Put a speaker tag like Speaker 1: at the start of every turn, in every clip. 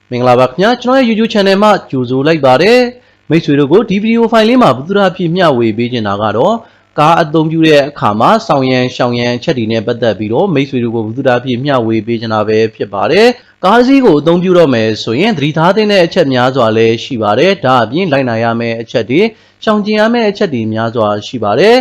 Speaker 1: မင်္ဂလာပါခင်ဗျာကျွန်တော်ရဲ့ YouTube channel မှာကြိုဆိုလိုက်ပါတယ်မိတ်ဆွေတို့ကိုဒီဗီဒီယိုဖိုင်လေးမှာဘုသူရာဖြစ်မျှဝေပေးနေတာကတော့ကားအသုံးပြုတဲ့အခါမှာဆောင်ရန်ရှောင်ရန်အချက်တွေနဲ့ပတ်သက်ပြီးတော့မိတ်ဆွေတို့ကိုဘုသူရာဖြစ်မျှဝေပေးနေတာပဲဖြစ်ပါတယ်ကားစီးကိုအသုံးပြုတော့မယ်ဆိုရင်သတိထားတဲ့အချက်များစွာလည်းရှိပါတယ်ဒါအပြင်လိုက်နိုင်ရမယ့်အချက်တွေရှောင်ကျဉ်ရမယ့်အချက်တွေများစွာရှိပါတယ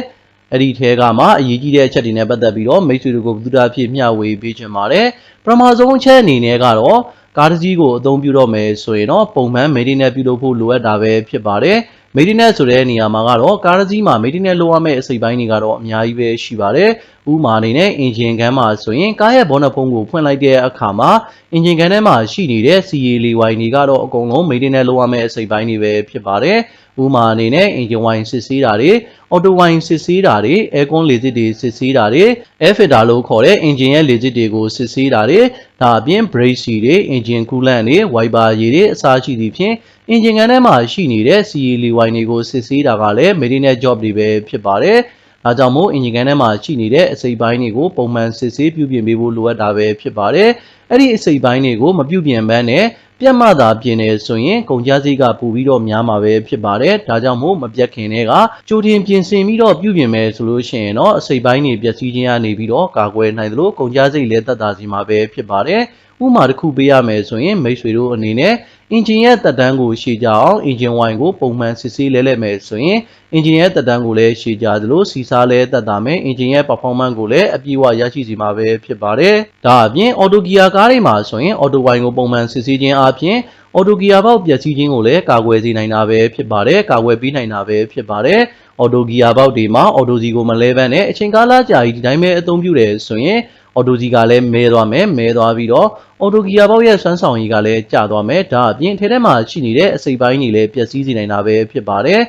Speaker 1: ်အဲ့ဒီထဲကမှအရေးကြီးတဲ့အချက်တွေနဲ့ပတ်သက်ပြီးတော့မိတ်ဆွေတို့ကိုဘုသူရာဖြစ်မျှဝေပေးချင်ပါတယ်ပထမဆုံးအချက်အနေနဲ့ကတော့ကားတစ်စီးကိုအသုံးပြုတော့မယ်ဆိုရင်တော့ပုံမှန် maintenance ပြုလုပ်ဖို့လိုအပ်တာပဲဖြစ်ပါတယ်။ maintenance ဆိုတဲ့နေရာမှာကတော့ကားတစ်စီးမှာ maintenance လုပ်ရမယ့်အစိတ်ပိုင်းတွေကတော့အများကြီးပဲရှိပါတယ်။ဥပမာအနေနဲ့ engine ခန်းမှာဆိုရင်ကားရဲ့ bonnet ဖုံးကိုဖွင့်လိုက်တဲ့အခါမှာ engine ခန်းထဲမှာရှိနေတဲ့ CA လေဝိုင်တွေကတော့အကုန်လုံး maintenance လုပ်ရမယ့်အစိတ်ပိုင်းတွေပဲဖြစ်ပါတယ်။ဥပမာအနေနဲ့ engine ဝိုင်စစ်ဆေးတာတွေ auto ဝိုင်စစ်ဆေးတာတွေ aircon လေစစ်တွေစစ်ဆေးတာတွေ air filter လို့ခေါ်တဲ့ engine ရဲ့လေစစ်တွေကိုစစ်ဆေးတာတွေဒါအပြင် brake seal တွေ engine coolant တွေ wiper ရေတွေအစားရှိသည့်ဖြင့် engine ခန်းထဲမှာရှိနေတဲ့ CA လေဝိုင်တွေကိုစစ်ဆေးတာကလည်း maintenance job တွေပဲဖြစ်ပါတယ်။ဒါကြောင့်မို့ engine ခန်းထဲမှာရှိနေတဲ့အစိတ်ပိုင်းတွေကိုပုံမှန်စစ်ဆေးပြုပြင်ပေးဖို့လိုအပ်တာပဲဖြစ်ပါတယ်။အဲ့ဒီအစိတ်ပိုင်းတွေကိုမပြုပြင်ဘဲနဲ့ပြတ်မှသာပြင်နေဆိုရင်ကုန်ကျစရိတ်ကပိုပြီးတော့များမှာပဲဖြစ်ပါတယ်။ဒါကြောင့်မို့မပြတ်ခင်တွေကကြိုတင်ပြင်ဆင်ပြီးတော့ပြုပြင်မယ်ဆိုလို့ရှိရင်တော့အစိတ်ပိုင်းတွေပျက်စီးခြင်းကနေပြီးတော့ကာကွယ်နိုင်သလိုကုန်ကျစရိတ်လည်းသက်သာစေမှာပဲဖြစ်ပါတယ်။ဥပမာတစ်ခုပေးရမယ်ဆိုရင်မိတ်ဆွေတို့အနေနဲ့ engine ရဲ့သက်တမ်းကိုရှည်ကြအောင် engine wine ကိုပုံမှန်စစ်ဆေးလဲလှယ်မယ်ဆိုရင် engine ရဲ့သက်တမ်းကိုလည်းရှည်ကြသလိုစီစားလည်းသက်သာမယ် engine ရဲ့ performance ကိုလည်းအပြည့်အဝရရှိစေမှာပဲဖြစ်ပါတယ်။ဒါအပြင် auto gear ကားတွေမှာဆိုရင် auto wine ကိုပုံမှန်စစ်ဆေးခြင်းအပြင် auto gear ဘောက်ပျက်စီးခြင်းကိုလည်းကာကွယ်စေနိုင်တာပဲဖြစ်ပါတယ်။ကာကွယ်ပေးနိုင်တာပဲဖြစ်ပါတယ်။ auto gear ဘောက်တွေမှာ auto စီကိုမလဲဘဲနဲ့အချိန်ကာလကြာကြီးဒီတိုင်းပဲအသုံးပြုတယ်ဆိုရင်auto စီကလည်းမဲသွားမယ်မဲသွားပြီးတော့ auto gear ဘောက်ရဲ့စွမ်းဆောင်ရည်ကလည်းကျသွားမယ်ဒါအပြင်ထဲမှာရှိနေတဲ့အစိတ်ပိုင်းတွေလည်းပျက်စီးစေနိုင်တာပဲဖြစ်ပါတယ်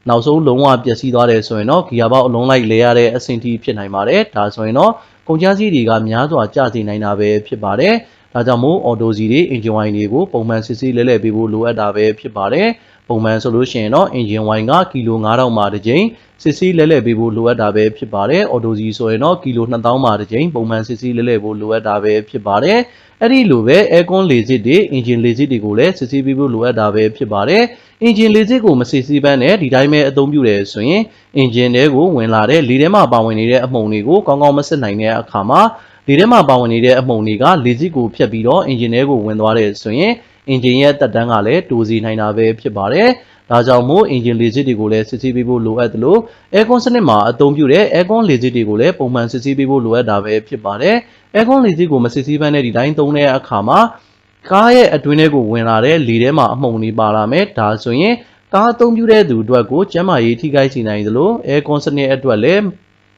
Speaker 1: နောက်ဆုံးလုံးဝပျက်စီးသွားတယ်ဆိုရင်တော့ gear ဘောက်အလုံးလိုက်လဲရတဲ့အဆင့်ထိဖြစ်နိုင်ပါတယ်ဒါဆိုရင်တော့ကုန်ကျစရိတ်တွေကများစွာကျစေနိုင်တာပဲဖြစ်ပါတယ်ဒါကြောင့်မို့ auto စီတွေ engine wine တွေကိုပုံမှန်စစ်ဆေးလဲလှယ်ပေးဖို့လိုအပ်တာပဲဖြစ်ပါတယ်ပုံမှန်ဆိုလို့ရှိရင်တော့ engine wine ကကီလို9000မှာတစ်ကြိမ်စစ်ဆေးလဲလှယ်ပေးဖို့လိုအပ်တာပဲဖြစ်ပါတယ်။ auto စီဆိုရင်တော့ကီလို2000မှာတစ်ကြိမ်ပုံမှန်စစ်ဆေးလဲလှယ်ဖို့လိုအပ်တာပဲဖြစ်ပါတယ်။အဲ့ဒီလိုပဲ aircon လေစစ်တွေ engine လေစစ်တွေကိုလည်းစစ်ဆေးပေးဖို့လိုအပ်တာပဲဖြစ်ပါတယ်။ engine လေစစ်ကိုမစစ်ဆေးဘဲနဲ့ဒီတိုင်းပဲအသုံးပြုတယ်ဆိုရင် engine တွေကိုဝင်လာတဲ့လေထဲမှာပါဝင်နေတဲ့အမှုန်တွေကိုကောင်းကောင်းမစစ်နိုင်တဲ့အခါမှာလေထဲမှာပါဝင်နေတဲ့အမှုန်တွေကလေစစ်ကိုဖျက်ပြီးတော့ engine တွေကိုဝင်သွားတယ်ဆိုရင်engine ရဲ့သက်တမ်းကလည်းတိုးစေနိုင်တာပဲဖြစ်ပါတယ်။ဒါကြောင့်မို့ engine လေစစ်တွေကိုလည်းစစ်ဆေးပေးဖို့လိုအပ်သလို aircon စနစ်မှာအသုံးပြုတဲ့ aircon လေစစ်တွေကိုလည်းပုံမှန်စစ်ဆေးပေးဖို့လိုအပ်တာပဲဖြစ်ပါတယ်။ aircon လေစစ်ကိုမစစ်ဆေးဘဲနဲ့ဒီတိုင်းသုံးတဲ့အခါမှာကားရဲ့အတွင်းထဲကိုဝင်လာတဲ့လေထဲမှာအမှုန်တွေပါလာမယ်။ဒါဆိုရင်ကားအသုံးပြုတဲ့သူအတွက်ကိုကျန်းမာရေးထိခိုက်စေနိုင်သလို aircon စနစ်အတွက်လည်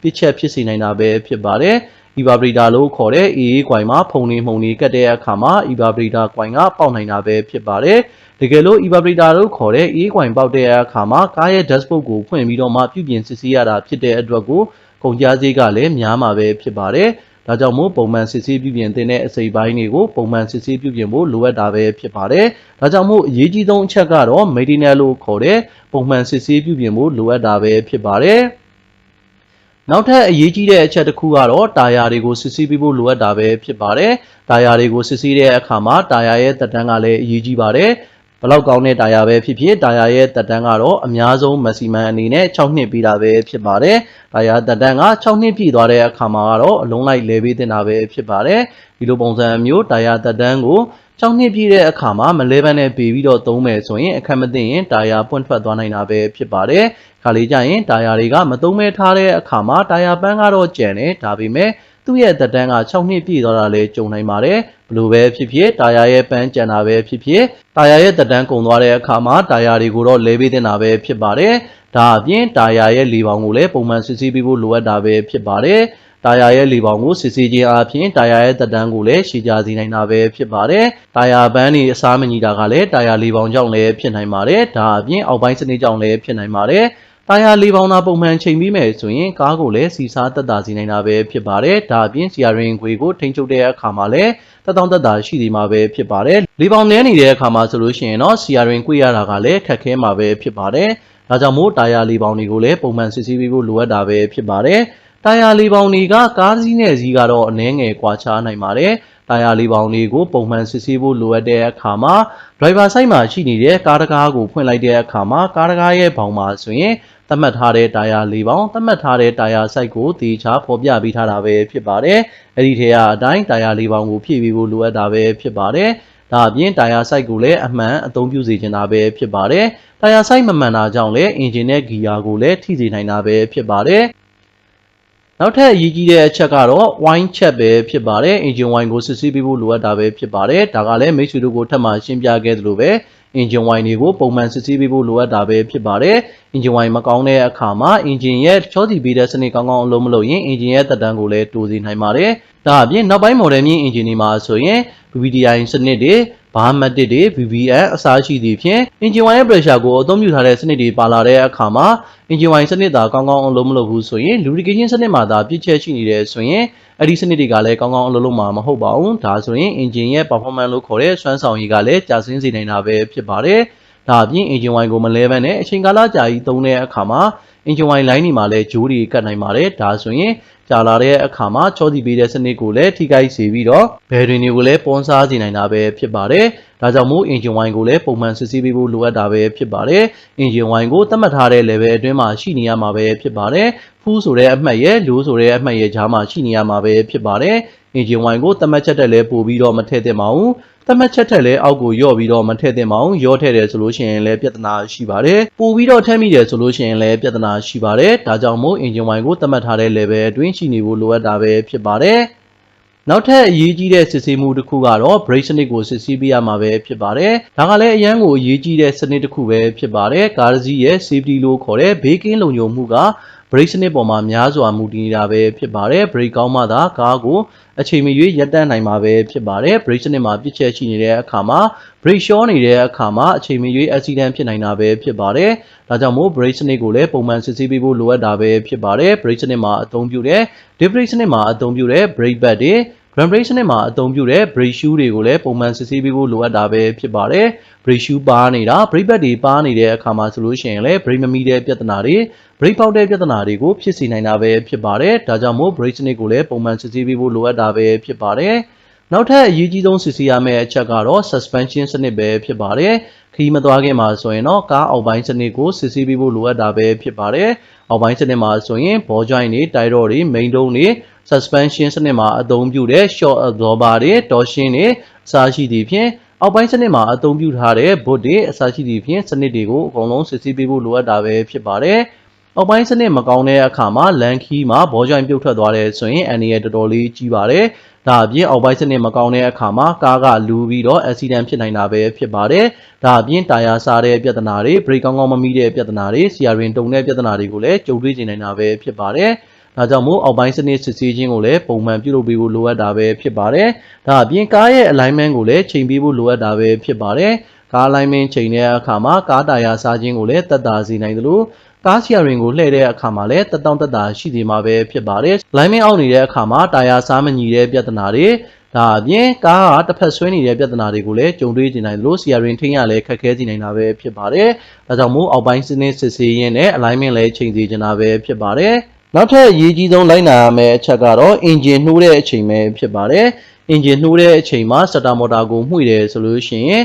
Speaker 1: းပြစ်ချက်ဖြစ်စေနိုင်တာပဲဖြစ်ပါတယ်။ evaporator လို့ခေါ်တဲ့အေးအေးကွိုင်မှာဖုန်နေမှုန်နေကတ်တဲ့အခါမှာ evaporator ကွိုင်ကပေါက်နိုင်တာပဲဖြစ်ပါတယ်။တကယ်လို့ evaporator လို့ခေါ်တဲ့အေးကွိုင်ပေါက်တဲ့အခါမှာကားရဲ့ dashboard ကိုဖွင့်ပြီးတော့မှပြုပြင်စစ်ဆေးရတာဖြစ်တဲ့အတွက်ကိုကုန်ကျစရိတ်ကလည်းများမှာပဲဖြစ်ပါတယ်။ဒါကြောင့်မို့ပုံမှန်စစ်ဆေးပြုပြင်တဲ့အစိတ်ပိုင်းတွေကိုပုံမှန်စစ်ဆေးပြုပြင်ဖို့လိုအပ်တာပဲဖြစ်ပါတယ်။ဒါကြောင့်မို့အရေးကြီးဆုံးအချက်ကတော့ maintenance လို့ခေါ်တဲ့ပုံမှန်စစ်ဆေးပြုပြင်ဖို့လိုအပ်တာပဲဖြစ်ပါတယ်။နောက်ထပ်အရေးကြီးတဲ့အချက်တစ်ခုကတော့တာယာတွေကိုစစ်ဆေးပေးဖို့လိုအပ်တာပဲဖြစ်ပါတယ်။တာယာတွေကိုစစ်ဆေးတဲ့အခါမှာတာယာရဲ့သက်တမ်းကလည်းအရေးကြီးပါတယ်။ဘလောက်ကောင်းတဲ့တာယာပဲဖြစ်ဖြစ်တာယာရဲ့သက်တမ်းကတော့အများဆုံး maximum အနေနဲ့6နှစ်ပြီးတာပဲဖြစ်ပါတယ်။တာယာသက်တမ်းက6နှစ်ပြည့်သွားတဲ့အခါမှာတော့အလုံးလိုက်လဲပေးတင်တာပဲဖြစ်ပါတယ်။ဒီလိုပုံစံမျိုးတာယာသက်တမ်းကို6နှစ်ပြည့်တဲ့အခါမှာမလဲဘဲနဲ့ပေးပြီးတော့သုံးမယ်ဆိုရင်အခက်မသိရင်တာယာပွင့်ထွက်သွားနိုင်တာပဲဖြစ်ပါတယ်။ခါလေးကြရင်တာယာတွေကမသုံးမဲထားတဲ့အခါမှာတာယာပန်းကတော့ကျန်တယ်ဒါပေမဲ့သူ့ရဲ့သက်တမ်းက6နှစ်ပြည့်သွားတာလည်းကြုံနိုင်ပါတယ်ဘလို့ပဲဖြစ်ဖြစ်တာယာရဲ့ပန်းကျန်တာပဲဖြစ်ဖြစ်တာယာရဲ့သက်တမ်းကုန်သွားတဲ့အခါမှာတာယာတွေကိုတော့လဲပေးတင်တာပဲဖြစ်ပါတယ်ဒါအပြင်တာယာရဲ့လေပေါင်ကိုလည်းပုံမှန်စစ်ဆေးပေးဖို့လိုအပ်တာပဲဖြစ်ပါတယ်တာယာရဲ့လေပေါင်ကိုစစ်ဆေးခြင်းအပြင်တာယာရဲ့သက်တမ်းကိုလည်းရှည်ကြာစေနိုင်တာပဲဖြစ်ပါတယ်။တာယာပန်းတွေအစားမညီတာကလည်းတာယာလေပေါင်ကြောင့်လည်းဖြစ်နိုင်ပါတယ်။ဒါအပြင်အောက်ပိုင်းစနစ်ကြောင့်လည်းဖြစ်နိုင်ပါတယ်။တာယာလေပေါင်သာပုံမှန်ချိန်ပြီးမယ်ဆိုရင်ကားကိုလည်းစီစားသက်သာစေနိုင်တာပဲဖြစ်ပါတယ်။ဒါအပြင်steering wheelကိုထိန်းချုပ်တဲ့အခါမှာလည်းသက်သာရှိနေမှာပဲဖြစ်ပါတယ်။လေပေါင်နည်းနေတဲ့အခါမှာဆိုလို့ရှိရင်တော့ steering wheel ရတာကလည်းခက်ခဲမှာပဲဖြစ်ပါတယ်။ဒါကြောင့်မို့တာယာလေပေါင်တွေကိုလည်းပုံမှန်စစ်ဆေးပေးဖို့လိုအပ်တာပဲဖြစ်ပါတယ်။တာယာလေပေါင်တွေကကားစီးနဲ့စီးကတော့အနည်းငယ်ကွာခြားနိုင်ပါတယ် တာယာလေးပေါင်းလေးကိုပုံမှန်စစ်ဆေးဖို့လိုအပ်တဲ့အခါမှာ driver side မှာရှိနေတဲ့ကားတကားကိုဖွင့်လိုက်တဲ့အခါမှာကားတကားရဲ့ဘောင်မှာဆိုရင်သတ်မှတ်ထားတဲ့တာယာလေးပေါင်းသတ်မှတ်ထားတဲ့တာယာ site ကိုတေချာဖော်ပြပေးထားတာပဲဖြစ်ပါတယ်။အဲ့ဒီထဲကအတိုင်းတာယာလေးပေါင်းကိုဖြည့်ပေးဖို့လိုအပ်တာပဲဖြစ်ပါတယ်။ဒါအပြင်တာယာ site ကိုလည်းအမှန်အသုံးပြုစေချင်တာပဲဖြစ်ပါတယ်။တာယာ site မမှန်တာကြောင့်လည်းအင်ဂျင်နဲ့ဂီယာကိုလည်းထိစေနိုင်တာပဲဖြစ်ပါတယ်။နောက်ထပ်အရေးကြီးတဲ့အချက်ကတော့ wine check ပဲဖြစ်ပါတယ် engine wine ကိုစစ်ဆေးပေးဖို့လိုအပ်တာပဲဖြစ်ပါတယ်ဒါကလည်းမိတ်ဆွေတို့ကိုထပ်မံရှင်းပြခဲ့သလိုပဲ engine wine တွေကိုပုံမှန်စစ်ဆေးပေးဖို့လိုအပ်တာပဲဖြစ်ပါတယ် engine wine မကောင်းတဲ့အခါမှာ engine ရဲ့ချောစီပေးတဲ့စနစ်ကောင်းကောင်းအလုပ်မလုပ်ရင် engine ရဲ့သက်တမ်းကိုလည်းတိုးစေနိုင်ပါတယ်ဒါအပြင်နောက်ပိုင်း model မြင့် engine တွေမှာဆိုရင် VVTi စနစ်တွေဘာမတ်တစ်တွေ VVN အစားရှိသည့်ဖြင့် engine wine ရဲ့ pressure ကိုအသုံးပြုထားတဲ့စနစ်တွေပါလာတဲ့အခါမှာ engine wine စနစ်သာကောင်းကောင်းအလုပ်မလုပ်ဘူးဆိုရင် lubrication စနစ်မှာသာပြည့်ချက်ရှိနေတယ်ဆိုရင်အဲ့ဒီစနစ်တွေကလည်းကောင်းကောင်းအလုပ်လုပ်မှာမဟုတ်ပါဘူးဒါဆိုရင် engine ရဲ့ performance လို့ခေါ်တဲ့စွမ်းဆောင်ရည်ကလည်းကျဆင်းစေနိုင်တာပဲဖြစ်ပါတယ်ဒါအပြင် engine wine ကိုမလဲဘဲနဲ့အချိန်ကာလကြာကြီးသုံးတဲ့အခါမှာ engine wine line တွေမှာလည်းဂျိုးတွေကတ်နိုင်ပါတယ်ဒါဆိုရင်ကြာလာတဲ့အခါမှာချောစီပေးတဲ့စနစ်ကိုလည်းထိခိုက်စေပြီးတော့ဘယ်တွင်တွေကိုလည်းပေါစားစေနိုင်တာပဲဖြစ်ပါတယ်ဒါကြောင့်မို့ engine wine ကိုလည်းပုံမှန်စစ်ဆေးပေးဖို့လိုအပ်တာပဲဖြစ်ပါတယ် engine wine ကိုသတ်မှတ်ထားတဲ့ level အတွင်းမှာရှိနေရမှာပဲဖြစ်ပါတယ် full ဆိုတဲ့အမှတ်ရဲ့ low ဆိုတဲ့အမှတ်ရဲ့ကြားမှာရှိနေရမှာပဲဖြစ်ပါတယ် engine wine ကိုသတ်မှတ်ချက်တက်လည်းပို့ပြီးတော့မထည့်သင့်ပါဘူးသတ်မှတ်ချက်ထက်လည်းအောက်ကိုယော့ပြီးတော့မထည့်သင့်ပါဘူးယော့ထည့်တယ်ဆိုလို့ရှိရင်လည်းပြဿနာရှိပါတယ်ပို့ပြီးတော့ထည့်မိတယ်ဆိုလို့ရှိရင်လည်းပြဿနာရှိပါတယ်ဒါကြောင့်မို့ engine wine ကိုသတ်မှတ်ထားတဲ့ level အတွင်းရှိနေဖို့လိုအပ်တာပဲဖြစ်ပါတယ်နောက်ထပ်အရေးကြီးတဲ့စစ်ဆေးမှုတစ်ခုကတော့ brake စနစ်ကိုစစ်ဆေးပေးရမှာပဲဖြစ်ပါတယ်ဒါကလည်းအရန်ကိုအရေးကြီးတဲ့စနစ်တစ်ခုပဲဖြစ်ပါတယ်ကားတစ်စီးရဲ့ safety လို့ခေါ်တဲ့ဘေးကင်းလုံခြုံမှုက brake စနစ်ပေါ်မှာများစွာမူတည်နေတာပဲဖြစ်ပါတယ် brake ကောင်းမှသာကားကိုအချိန်မရွေးရပ်တန့်နိုင်မှာပဲဖြစ်ပါတယ် brake စနစ်မှာပြစ်ချက်ရှိနေတဲ့အခါမှာ brake ရှောနေတဲ့အခါမှာအချိန်မရွေး accident ဖြစ်နိုင်တာပဲဖြစ်ပါတယ်ဒါကြောင့်မို့ brake စနစ်ကိုလည်းပုံမှန်စစ်ဆေးပေးဖို့လိုအပ်တာပဲဖြစ်ပါတယ် brake စနစ်မှာအသုံးပြုတဲ့ disc brake စနစ်မှာအသုံးပြုတဲ့ brake pad တွေ drum brake စနစ်မှာအသုံးပြုတဲ့ brake shoe တွေကိုလည်းပုံမှန်စစ်ဆေးပေးဖို့လိုအပ်တာပဲဖြစ်ပါတယ် brake shoe ပါနေတာ brake pad တွေပါနေတဲ့အခါမှာဆိုလို့ရှိရင်လည်း brake မမိတဲ့ပြဿနာတွေ brake ပေါက်တဲ့ပြဿနာတွေကိုဖြစ်စေနိုင်တာပဲဖြစ်ပါတယ်ဒါကြောင့်မို့ brake စနစ်ကိုလည်းပုံမှန်စစ်ဆေးပေးဖို့လိုအပ်တာပဲဖြစ်ပါတယ်နောက်ထပ်အရေးကြီးဆုံးစစ်ဆေးရမယ့်အချက်ကတော့ suspension စနစ်ပဲဖြစ်ပါတယ်ခရီးမသွားခင်မှာဆိုရင်တော့ကားအောက်ပိုင်းစနစ်ကိုစစ်ဆေးပေးဖို့လိုအပ်တာပဲဖြစ်ပါတယ်အောက်ပိုင်းစနစ်မှာဆိုရင် ball joint တွေ tie rod တွေ main dome တွေ suspension စနစ်မှာအသုံးပြုတဲ့ shock absorber တွေ torsion တွေအစားရှိသည့်ဖြင့်အောက်ပိုင်းစနစ်မှာအသုံးပြုထားတဲ့ boot တွေအစားရှိသည့်ဖြင့်စနစ်တွေကိုအကုန်လုံးစစ်ဆေးပေးဖို့လိုအပ်တာပဲဖြစ်ပါတယ်အောက်ပိုင်းစနစ်မကောင်းတဲ့အခါမှာလန်ခီးမှာ ball joint ပြုတ်ထွက်သွားတယ်ဆိုရင်အန္တရာယ်တော်တော်လေးကြီးပါတယ်ဒါအပြင်အောက်ပိုင်းစနစ်မကောင်းတဲ့အခါမှာကားကလူပြီးတော့ accident ဖြစ်နိုင်တာပဲဖြစ်ပါတယ်ဒါအပြင်တာယာစားတဲ့ပြဿနာတွေ brake ကောင်းကောင်းမမိတဲ့ပြဿနာတွေ steering တုံတဲ့ပြဿနာတွေကိုလည်းကြုံတွေ့နေနိုင်တာပဲဖြစ်ပါတယ်ဒါကြောင့်မို့အောက်ပိုင်းစနစ်စစ်ဆေးခြင်းကိုလည်းပုံမှန်ပြုလုပ်ပေးဖို့လိုအပ်တာပဲဖြစ်ပါတယ်ဒါအပြင်ကားရဲ့ alignment ကိုလည်းချိန်ပေးဖို့လိုအပ်တာပဲဖြစ်ပါတယ်ကား alignment ချိန်တဲ့အခါမှာကားတာယာစားခြင်းကိုလည်းသက်သာစေနိုင်သလိုကား steering ကိုလှည့်တဲ့အခါမှာလည်းတက်တောင့်တက်တာရှိနေမှာပဲဖြစ်ပါတယ်။ alignment အောက်နေတဲ့အခါမှာတာယာစားမညီတဲ့ပြဿနာတွေဒါအပြင်ကားကတစ်ဖက်ဆွဲနေတဲ့ပြဿနာတွေကိုလည်းကြုံတွေ့နေနိုင်သလို steering ထိန်းရလည်းခက်ခဲစေနိုင်တာပဲဖြစ်ပါတယ်။ဒါကြောင့်မို့အောက်ပိုင်းစနစ်စစ်ဆေးရင်းနဲ့ alignment လည်းချိန်စေချင်တာပဲဖြစ်ပါတယ်။နောက်ထပ်အရေးကြီးဆုံးလိုက်နာရမယ့်အချက်ကတော့ engine နှိုးတဲ့အချိန်ပဲဖြစ်ပါတယ်။ engine နှိုးတဲ့အချိန်မှာ starter motor ကိုမှုတယ်ဆိုလို့ရှိရင်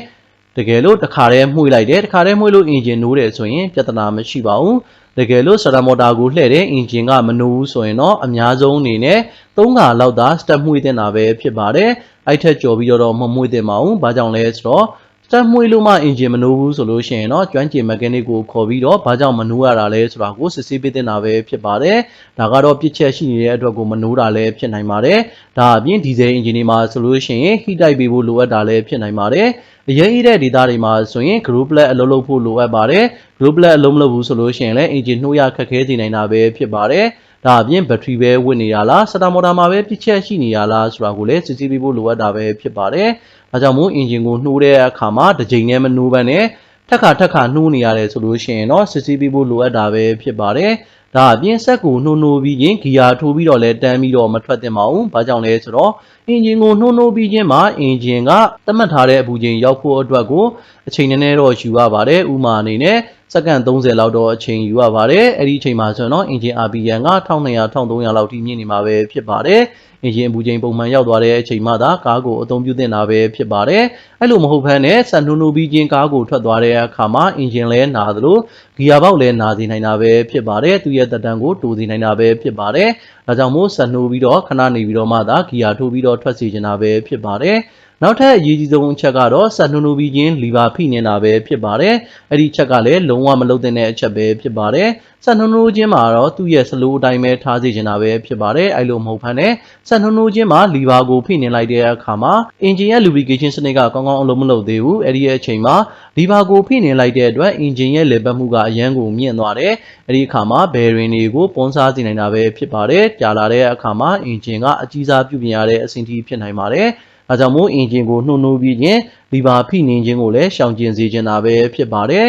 Speaker 1: တကယ်လို့တစ်ခါတည်းမှုလိုက်တယ်တစ်ခါတည်းမှုလို့ engine နှိုးတယ်ဆိုရင်ပြဿနာမရှိပါဘူးတကယ်လို့ starter motor ကိုလှည့်တဲ့ engine ကမနှိုးဘူးဆိုရင်တော့အများဆုံးအနေနဲ့3ခါလောက်သာ step မှုတင်တာပဲဖြစ်ပါတယ်အဲ့ထက်ကျော်ပြီးတော့မမှုတင်ပါဘူးဘာကြောင့်လဲဆိုတော့ step မှုလို့မှ engine မနှိုးဘူးဆိုလို့ရှိရင်တော့ကျွမ်းကျင် mechanic ကိုခေါ်ပြီးတော့ဘာကြောင့်မနှိုးရတာလဲဆိုတာကိုစစ်ဆေးပေးတင်တာပဲဖြစ်ပါတယ်ဒါကတော့ပြစ်ချက်ရှိနေတဲ့အတွက်ကိုမနှိုးတာလည်းဖြစ်နိုင်ပါတယ်ဒါအပြင် diesel engine တွေမှာဆိုလို့ရှိရင် heat တိုက်ပေးဖို့လိုအပ်တာလည်းဖြစ်နိုင်ပါတယ်အရေးကြီးတဲ့ဒေတာတွေမှာဆိုရင် group plate အလုပ်လုပ်ဖို့လိုအပ်ပါတယ် group plate အလုံးမလုပ်ဘူးဆိုလို့ရှိရင်လည်း engine နှိုးရခက်ခဲစေနိုင်တာပဲဖြစ်ပါတယ်ဒါအပြင် battery ပဲဝင်နေတာလား starter motor မှာပဲပြစ်ချက်ရှိနေရလားဆိုတာကိုလည်းစစ်ဆေးပေးဖို့လိုအပ်တာပဲဖြစ်ပါတယ်ဒါကြောင့်မို့ engine ကိုနှိုးတဲ့အခါမှာတစ်ချိန်နဲ့မနှိုးဘဲနဲ့ထက်ခါနှိုးနေရတယ်ဆိုလို့ရှိရင်တော့စစ်ဆေးပေးဖို့လိုအပ်တာပဲဖြစ်ပါတယ်ဒါအပြင်ဆက်ကိုနှိုးပြီးရင်ဂီယာထိုးပြီးတော့လဲတန်းပြီးတော့မထွက်သင့်ပါဘူး။ဘာကြောင့်လဲဆိုတော့ အင်ဂျင်ကိုနှိုးနှိုးပြီးချင်းမှာအင်ဂျင်ကသတ်မှတ်ထားတဲ့အပူချိန်ရောက်ဖို့အတွက်ကိုအချိန်နည်းနည်းတော့ယူရပါတယ်ဥမာအနေနဲ့စက္ကန့်30လောက်တော့အချိန်ယူရပါတယ်အဲ့ဒီအချိန်မှာဆိုတော့အင်ဂျင် RPM က1200 1300လောက်ထိမြင့်နေမှာပဲဖြစ်ပါတယ်အင်ဂျင်အပူချိန်ပုံမှန်ရောက်သွားတဲ့အချိန်မှသာကားကိုအသုံးပြုသင့်တာပဲဖြစ်ပါတယ်အဲ့လိုမဟုတ်ဘဲနဲ့ဆက်နှိုးနှိုးပြီးချင်းကားကိုထွက်သွားတဲ့အခါမှာအင်ဂျင်လဲနာသလိုဂီယာဘောက်လည်းနာစေနိုင်တာပဲဖြစ်ပါတယ်သူရဲ့သက်တမ်းကိုတိုးစေနိုင်တာပဲဖြစ်ပါတယ်ဒါကြောင့်မို့ဆက်နှိုးပြီးတော့ခဏနေပြီးတော့မှသာဂီယာထိုးပြီးတော့ထွက်စေချင်တာပဲဖြစ်ပါတယ်နောက်ထပ်အရေးကြီးဆုံးအချက်ကတော့ဆက်နှိုးနှိုးပြီးချင်းလီဗာဖိနေတာပဲဖြစ်ပါတယ်အဲ့ဒီချက်ကလည်းလုံးဝမလုပ်တဲ့အချက်ပဲဖြစ်ပါတယ်ဆက်နှိုးနှိုးချင်းမှာတော့သူ့ရဲ့စလိုးအတိုင်းပဲထားစေချင်တာပဲဖြစ်ပါတယ်အဲ့လိုမဟုတ်ဘဲနဲ့ဆက်နှိုးနှိုးချင်းမှာလီဗာကိုဖိနေလိုက်တဲ့အခါမှာအင်ဂျင်ရဲ့ lubrication စနစ်ကကောင်းကောင်းအလုပ်မလုပ်သေးဘူးအဲ့ဒီရဲ့အချိန်မှာလီဗာကိုဖိနေလိုက်တဲ့အတွက်အင်ဂျင်ရဲ့လေပတ်မှုကအရန်ကိုမြင့်သွားတယ်အဲ့ဒီအခါမှာဘယ်ရင်တွေကိုပွန်းစားစေနိုင်တာပဲဖြစ်ပါတယ်ကြာလာတဲ့အခါမှာအင်ဂျင်ကအကြီးစားပြုပြင်ရတဲ့အဆင့်ထိဖြစ်နိုင်ပါတယ်ဒါကြောင့်မို့အင်ဂျင်ကိုနှိုးနှိုးပြီးချင်းလီဗာဖိနေခြင်းကိုလည်းရှောင်ကျဉ်စေချင်တာပဲဖြစ်ပါတယ်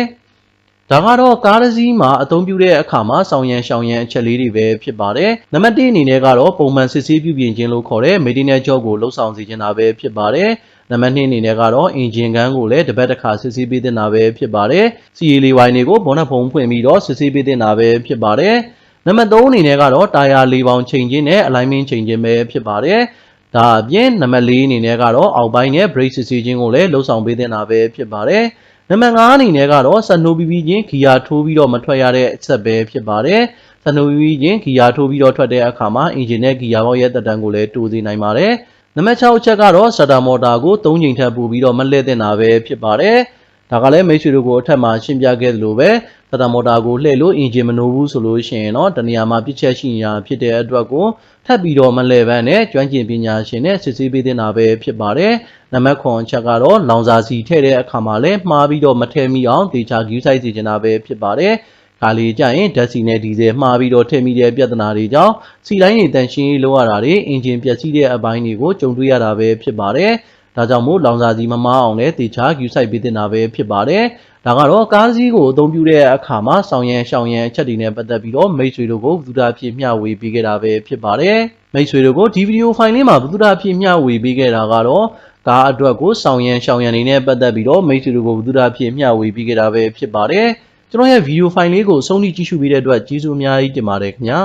Speaker 1: ဒါကတော့ကားတစ်စီးမှာအသုံးပြုတဲ့အခါမှာဆောင်ရန်ရှောင်ရန်အချက်လေးတွေပဲဖြစ်ပါတယ်နံပါတ်1အနေနဲ့ကတော့ပုံမှန်စစ်ဆေးပြုပြင်ခြင်းလို့ခေါ်တဲ့ maintenance job ကိုလှုပ်ဆောင်စေချင်တာပဲဖြစ်ပါတယ်နံပါတ်2အနေနဲ့ကတော့အင်ဂျင်ခန်းကိုလည်းတစ်ပတ်တစ်ခါစစ်ဆေးပေးသင့်တာပဲဖြစ်ပါတယ်စီရီလေးဝိုင်းတွေကိုဘောနက်ဖုံးဖွင့်ပြီးတော့စစ်ဆေးပေးသင့်တာပဲဖြစ်ပါတယ်နံပါတ်3အနေနဲ့ကတော့တာယာ၄ပေါင်ချိန်ခြင်းနဲ့ alignment ချိန်ခြင်းပဲဖြစ်ပါတယ်ဒါအပြင်နံပါတ်4အနေနဲ့ကတော့အောက်ပိုင်းနဲ့ brake စစ်ဆေးခြင်းကိုလည်းလှုပ်ဆောင်ပေးသင့်တာပဲဖြစ်ပါတယ်နံပါတ်5အနေနဲ့ကတော့ဆက်နှိုးပြီးချင်းဂီယာထိုးပြီးတော့မထွက်ရတဲ့အချက်ပဲဖြစ်ပါတယ်ဆက်နှိုးပြီးချင်းဂီယာထိုးပြီးတော့ထွက်တဲ့အခါမှာအင်ဂျင်နဲ့ဂီယာဘောက်ရဲ့သက်တမ်းကိုလည်းတိုးစေနိုင်ပါတယ်နံပါတ်6အချက်ကတော့စတာမော်တာကို3ချိန်ထပ်ပို့ပြီးတော့မလှည့်သင့်တာပဲဖြစ်ပါတယ်ဒါကလည်းမိတ်ဆွေတို့ကိုအထက်မှာရှင်းပြခဲ့သလိုပဲစတာမော်တာကိုလှည့်လို့အင်ဂျင်မနိုးဘူးဆိုလို့ရှိရင်တော့တနေရာမှာပြစ်ချက်ရှိနေတာဖြစ်တဲ့အတွက်ကိုထပ်ပြီးတော့မလှည့်ပန်းနဲ့ကျွမ်းကျင်ပညာရှင်နဲ့စစ်ဆေးပေးသင့်တာပဲဖြစ်ပါတယ်နံပါတ်9အချက်ကတော့လောင်စာစီထည့်တဲ့အခါမှာလည်းမှားပြီးတော့မထည့်မိအောင်တေချာဂယူးဆိုင်စေချင်တာပဲဖြစ်ပါတယ်ခါလီကြရင်ဓာတ်ဆီနဲ့ဒီဇယ်မှားပြီးတော့ထည့်မိတဲ့ပြဿနာတွေကြောင့်စီတိုင်းတွေတန်ရှင်းရေးလုပ်ရတာတွေအင်ဂျင်ပျက်စီးတဲ့အပိုင်းတွေကိုကြုံတွေ့ရတာပဲဖြစ်ပါတယ်ဒါကြောင့်မို့လောင်စာစီမမားအောင်လည်းတေချာဂယူးဆိုင်ပေးသင့်တာပဲဖြစ်ပါတယ်ဒါကတော့ကားစီးကိုအသုံးပြုတဲ့အခါမှာဆောင်ရန်ရှောင်ရန်အချက်တွေနဲ့ပတ်သက်ပြီးတော့မိတ်ဆွေတို့ကိုဘုဒ္ဓဖြစ်မျှဝေပေးခဲ့တာပဲဖြစ်ပါတယ်မိတ်ဆွေတို့ကိုဒီဗီဒီယိုဖိုင်လေးမှာဘုဒ္ဓဖြစ်မျှဝေပေးခဲ့တာကတော့ကားအတွက်ကိုဆောင်ရန်ရှောင်ရန်တွေနဲ့ပတ်သက်ပြီးတော့မိတ်ဆွေတို့ကိုဘုဒ္ဓဖြစ်မျှဝေပေးခဲ့တာပဲဖြစ်ပါတယ်ကျွန်တော်ရဲ့ဗီဒီယိုဖိုင်လေးကိုအဆုံးထိကြည့်ရှုပေးတဲ့အတွက်ကျေးဇူးအများကြီးတင်ပါတယ်ခင်ဗျာ